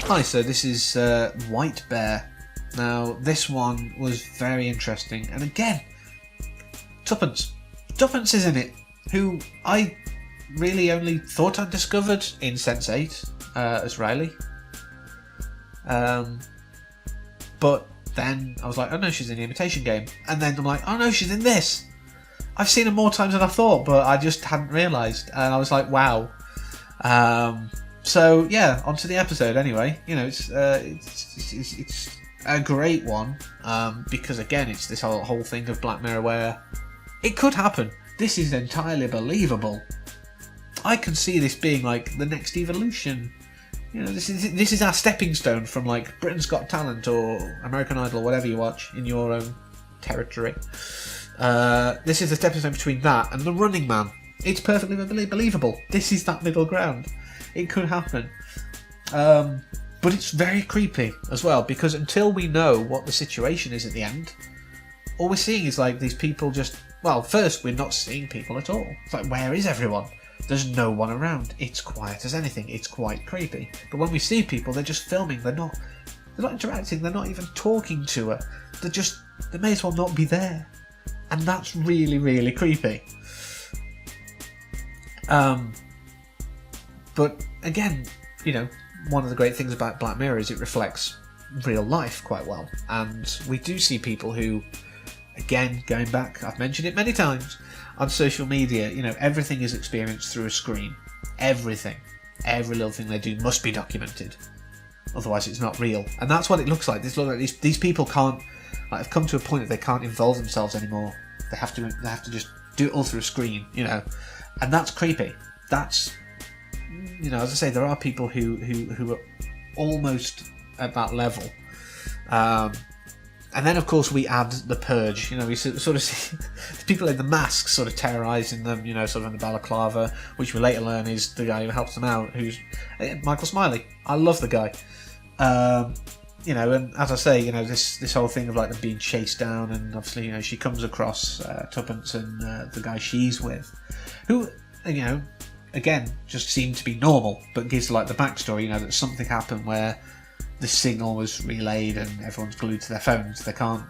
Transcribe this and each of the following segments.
Hi, so this is White Bear. Now, this one was very interesting, and again, Tuppence. Tuppence is in it, who I really only thought I'd discovered in Sense8 as Riley. But then I was like, oh no, she's in the Imitation Game. And then I'm like, oh no, she's in this. I've seen her more times than I thought, but I just hadn't realised. And I was like, wow. So yeah, onto the episode anyway. You know, it's a great one because again, it's this whole thing of Black Mirror where it could happen. This is entirely believable. I can see this being like the next evolution. You know, this is our stepping stone from like Britain's Got Talent or American Idol, whatever you watch in your own territory. This is the stepping stone between that and The Running Man. It's perfectly believable. This is that middle ground. It could happen. But it's very creepy as well, because until we know what the situation is at the end, all we're seeing is like these people just... Well, first, we're not seeing people at all. It's like, where is everyone? There's no one around. It's quiet as anything. It's quite creepy. But when we see people, they're just filming. They're not interacting. They're not even talking to her. They may as well not be there. And that's really, really creepy. But again, you know, one of the great things about Black Mirror is it reflects real life quite well. And we do see people who, again, going back, I've mentioned it many times, on social media, you know, everything is experienced through a screen. Everything. Every little thing they do must be documented. Otherwise it's not real. And that's what it looks like. These people can't, like, have come to a point that they can't involve themselves anymore. They have to just do it all through a screen, you know. And that's creepy. That's, you know, as I say, there are people who are almost at that level. And then, of course, we add the Purge. You know, we sort of see the people in the masks sort of terrorising them, you know, sort of in the balaclava, which we later learn is the guy who helps them out, who's Michael Smiley. I love the guy. You know, and as I say, you know, this whole thing of like them being chased down, and obviously, you know, she comes across Tuppence and the guy she's with, who, you know, again, just seem to be normal, but gives like the backstory, you know, that something happened where the signal was relayed and everyone's glued to their phones. They can't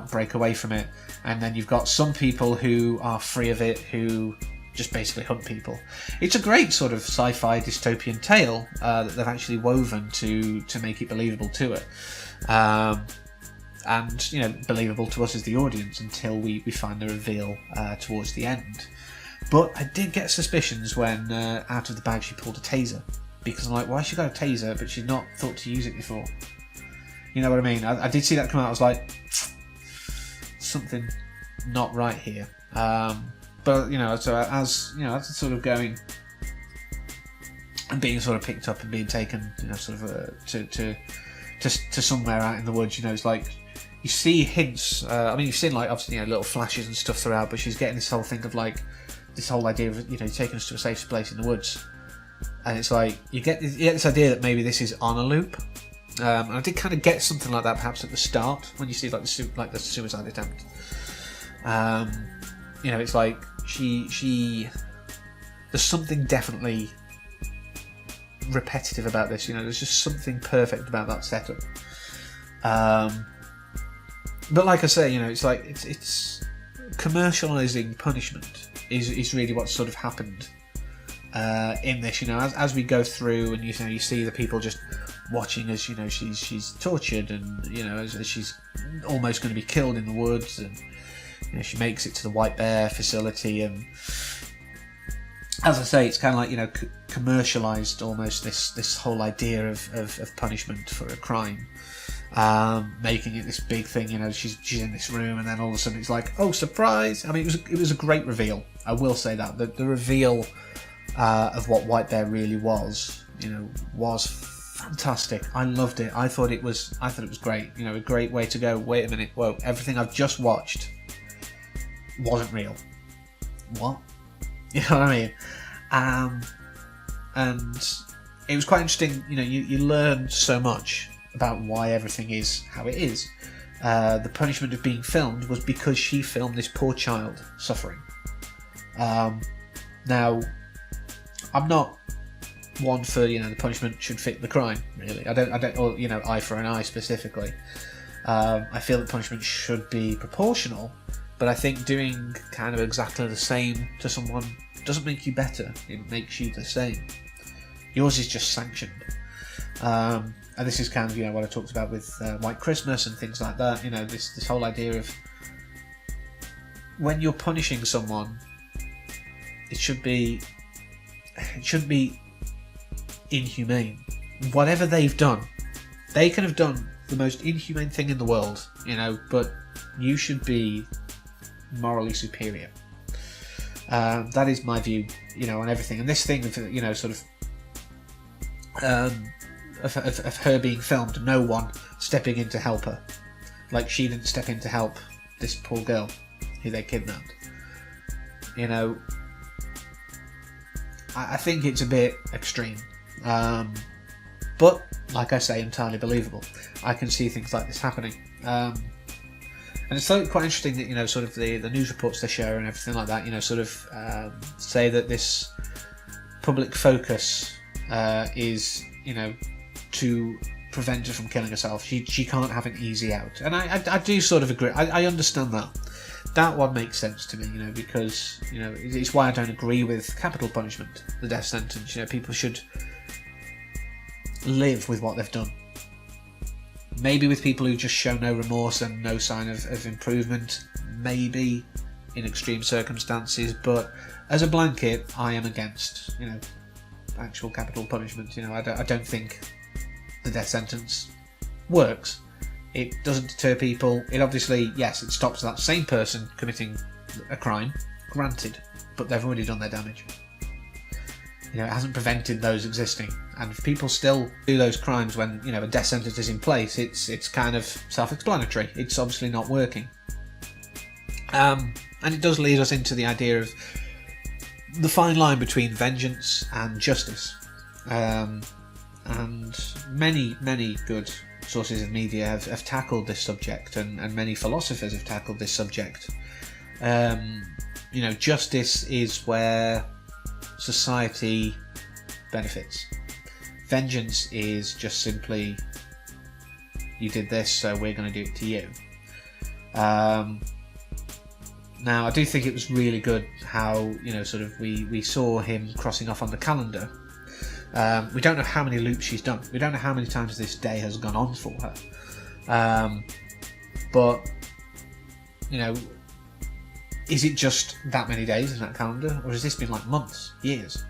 break away from it. And then you've got some people who are free of it, who just basically hunt people. It's a great sort of sci-fi dystopian tale that they've actually woven to make it believable to it. And, you know, believable to us as the audience until we find the reveal towards the end. But I did get suspicions when out of the bag she pulled a taser. Because I'm like, why has she got a taser but she's not thought to use it before? You know what I mean? I did see that come out. I was like, something not right here. But, you know, so as you know, as it's sort of going and being sort of picked up and being taken, you know, sort of to somewhere out in the woods, you know, it's like you see hints. I mean, you've seen like obviously, you know, little flashes and stuff throughout, but she's getting this whole thing of like this whole idea of, you know, taking us to a safe place in the woods. And it's like you get this idea that maybe this is on a loop. And I did kind of get something like that perhaps at the start when you see like the suicide attempt. You know, it's like she there's something definitely repetitive about this. You know, there's just something perfect about that setup. But like I say, you know, it's like it's commercializing punishment is really what sort of happened. In this, you know, as we go through, and you know, you see the people just watching as, you know, she's tortured, and you know, as she's almost going to be killed in the woods, and you know, she makes it to the White Bear facility, and as I say, it's kind of like, you know, commercialized almost this whole idea of punishment for a crime, making it this big thing. You know, she's in this room, and then all of a sudden it's like, oh, surprise! I mean, it was a great reveal. I will say that the reveal of what White Bear really was, you know, was fantastic. I loved it. I thought it was great. You know, a great way to go. Wait a minute, whoa! Everything I've just watched wasn't real. What? You know what I mean? And it was quite interesting. You know, you learn so much about why everything is how it is. The punishment of being filmed was because she filmed this poor child suffering. Now, I'm not one for, you know, the punishment should fit the crime, really. I don't, or, you know, eye for an eye specifically. I feel that punishment should be proportional, but I think doing kind of exactly the same to someone doesn't make you better. It makes you the same. Yours is just sanctioned. And this is kind of, you know, what I talked about with White Christmas and things like that. You know, this whole idea of when you're punishing someone, it shouldn't be inhumane. Whatever they've done, they can have done the most inhumane thing in the world, you know, but you should be morally superior. That is my view, you know, on everything. And this thing of, you know, sort of her being filmed, no one stepping in to help her, like she didn't step in to help this poor girl who they kidnapped. You know, I think it's a bit extreme, but like I say, entirely believable. I can see things like this happening, and it's quite interesting that, you know, sort of the news reports they share and everything like that, you know, sort of say that this public focus is, you know, to prevent her from killing herself. She can't have an easy out, and I do sort of agree. I understand that. That one makes sense to me, you know, because, you know, it's why I don't agree with capital punishment, the death sentence. You know, people should live with what they've done. Maybe with people who just show no remorse and no sign of improvement, maybe in extreme circumstances, but as a blanket, I am against, you know, actual capital punishment. You know, I don't think the death sentence works. It doesn't deter people. It obviously, yes, it stops that same person committing a crime, granted, but they've already done their damage. You know, it hasn't prevented those existing. And if people still do those crimes when, you know, a death sentence is in place, it's kind of self-explanatory. It's obviously not working. And it does lead us into the idea of the fine line between vengeance and justice. And many good sources of media have tackled this subject, and many philosophers have tackled this subject. You know, justice is where society benefits. Vengeance is just simply, you did this, so we're going to do it to you. Now, I do think it was really good how, you know, sort of we saw him crossing off on the calendar. We don't know how many loops she's done. We don't know how many times this day has gone on for her. But, you know, is it just that many days in that calendar, or has this been like months, years?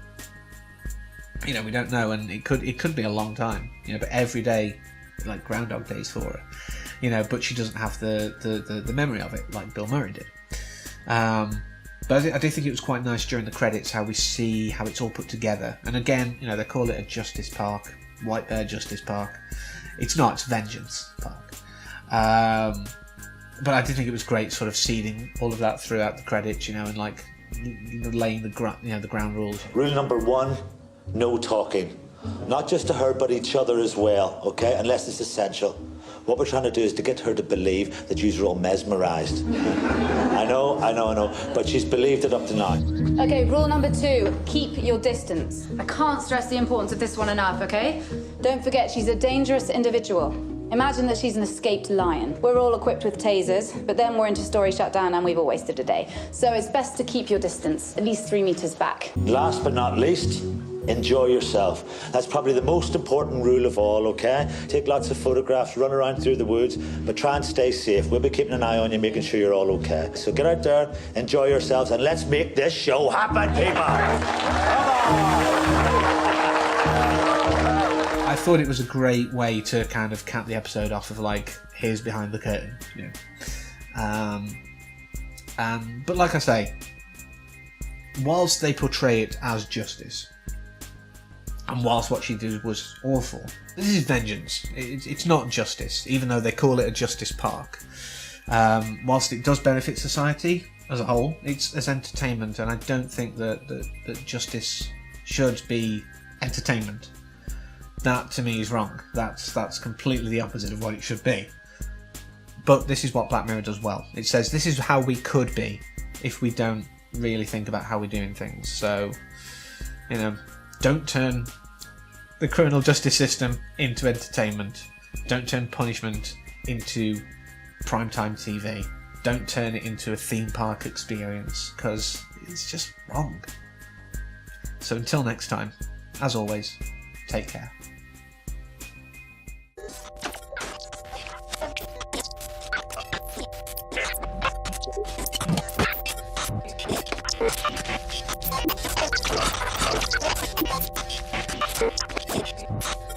You know, we don't know, and it could be a long time. You know, but every day, like Groundhog Days for her. You know, but she doesn't have the memory of it like Bill Murray did. But I do think it was quite nice during the credits how we see how it's all put together. And again, you know, they call it a Justice Park, White Bear Justice Park. It's not, it's Vengeance Park. But I did think it was great sort of seeding all of that throughout the credits, you know, and like laying the ground rules. Rule number 1, no talking. Not just to her, but each other as well, okay? Unless it's essential. What we're trying to do is to get her to believe that you're all mesmerised. I know, but she's believed it up to now. Okay, rule number 2, keep your distance. I can't stress the importance of this one enough, okay? Don't forget, she's a dangerous individual. Imagine that she's an escaped lion. We're all equipped with tasers, but then we're into story shutdown and we've all wasted a day. So it's best to keep your distance, at least 3 meters back. Last but not least, enjoy yourself. That's probably the most important rule of all, okay? Take lots of photographs, run around through the woods, but try and stay safe. We'll be keeping an eye on you, making sure you're all okay. So get out there, enjoy yourselves, and let's make this show happen, people! Come on! I thought it was a great way to kind of cap the episode off of like, here's behind the curtain, you know. But like I say, whilst they portray it as justice, And whilst what she did was awful, this is vengeance. It's not justice, even though they call it a justice park. Whilst it does benefit society as a whole, it's as entertainment, and I don't think that justice should be entertainment. That to me is wrong. That's completely the opposite of what it should be. But this is what Black Mirror does well. It says this is how we could be if we don't really think about how we're doing things. So, don't turn the criminal justice system into entertainment. Don't turn punishment into primetime TV. Don't turn it into a theme park experience, because it's just wrong. So until next time, as always, take care. Thank you.